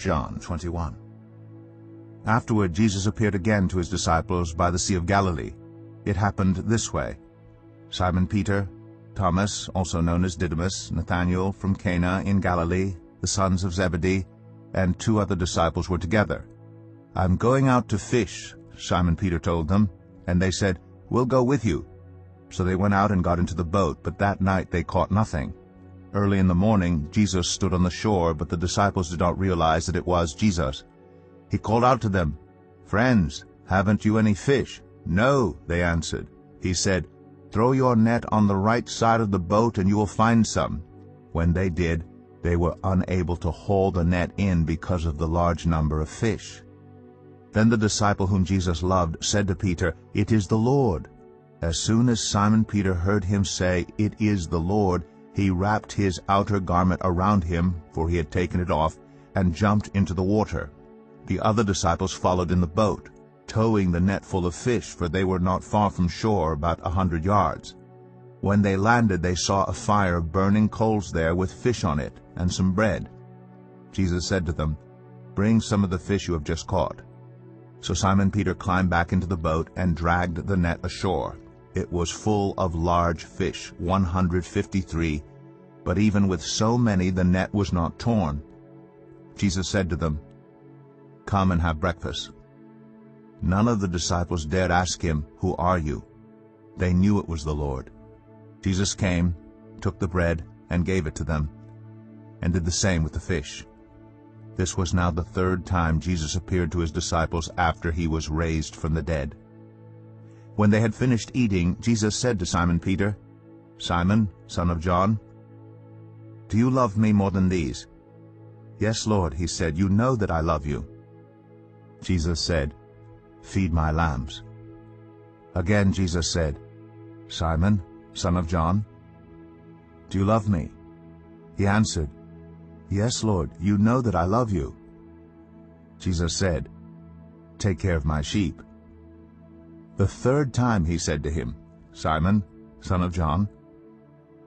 John 21. Afterward Jesus appeared again to his disciples by the Sea of Galilee. It happened this way. Simon Peter, Thomas, also known as Didymus, Nathanael from Cana in Galilee, the sons of Zebedee, and 2 other disciples were together. "I'm going out to fish," Simon Peter told them, and they said, "We'll go with you." So they went out and got into the boat, but that night they caught nothing. Early in the morning Jesus stood on the shore, but the disciples did not realize that it was Jesus. He called out to them, "Friends, haven't you any fish?" "No," they answered. He said, "Throw your net on the right side of the boat and you will find some." When they did, they were unable to haul the net in because of the large number of fish. Then the disciple whom Jesus loved said to Peter, "It is the Lord." As soon as Simon Peter heard him say, "It is the Lord," he wrapped his outer garment around him, for he had taken it off, and jumped into the water. The other disciples followed in the boat, towing the net full of fish, for they were not far from shore, about 100 yards. When they landed, they saw a fire of burning coals there with fish on it, and some bread. Jesus said to them, "Bring some of the fish you have just caught." So Simon Peter climbed back into the boat and dragged the net ashore. It was full of large fish, 153, but even with so many the net was not torn. Jesus said to them, "Come and have breakfast." None of the disciples dared ask him, "Who are you?" They knew it was the Lord. Jesus came, took the bread, and gave it to them, and did the same with the fish. This was now the 3rd time Jesus appeared to his disciples after he was raised from the dead. When they had finished eating, Jesus said to Simon Peter, "Simon, son of John, do you love me more than these?" "Yes, Lord," he said, "you know that I love you." Jesus said, "Feed my lambs." Again Jesus said, "Simon, son of John, do you love me?" He answered, "Yes, Lord, you know that I love you." Jesus said, "Take care of my sheep." The 3rd time he said to him, "Simon, son of John,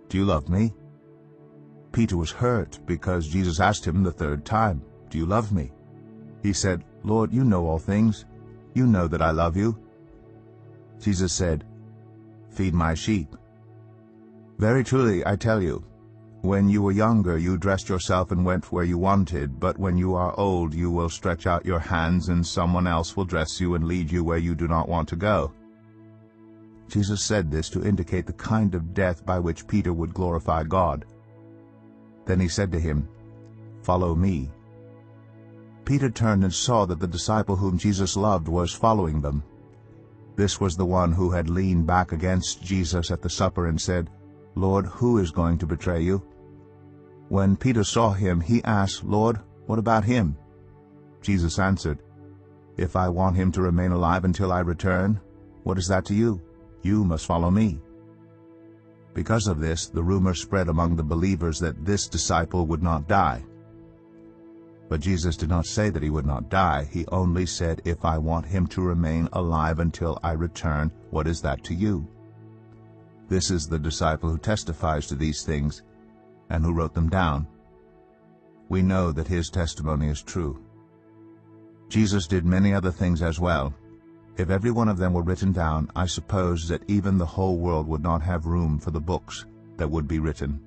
do you love me?" Peter was hurt because Jesus asked him the 3rd time, "Do you love me?" He said, "Lord, you know all things. You know that I love you." Jesus said, "Feed my sheep. Very truly, I tell you, when you were younger you dressed yourself and went where you wanted, but when you are old you will stretch out your hands and someone else will dress you and lead you where you do not want to go." Jesus said this to indicate the kind of death by which Peter would glorify God. Then he said to him, "Follow me." Peter turned and saw that the disciple whom Jesus loved was following them. This was the one who had leaned back against Jesus at the supper and said, "Lord, who is going to betray you?" When Peter saw him, he asked, "Lord, what about him?" Jesus answered, "If I want him to remain alive until I return, what is that to you? You must follow me." Because of this, the rumor spread among the believers that this disciple would not die. But Jesus did not say that he would not die. He only said, "If I want him to remain alive until I return, what is that to you?" This is the disciple who testifies to these things and who wrote them down. We know that his testimony is true. Jesus did many other things as well. If every one of them were written down, I suppose that even the whole world would not have room for the books that would be written.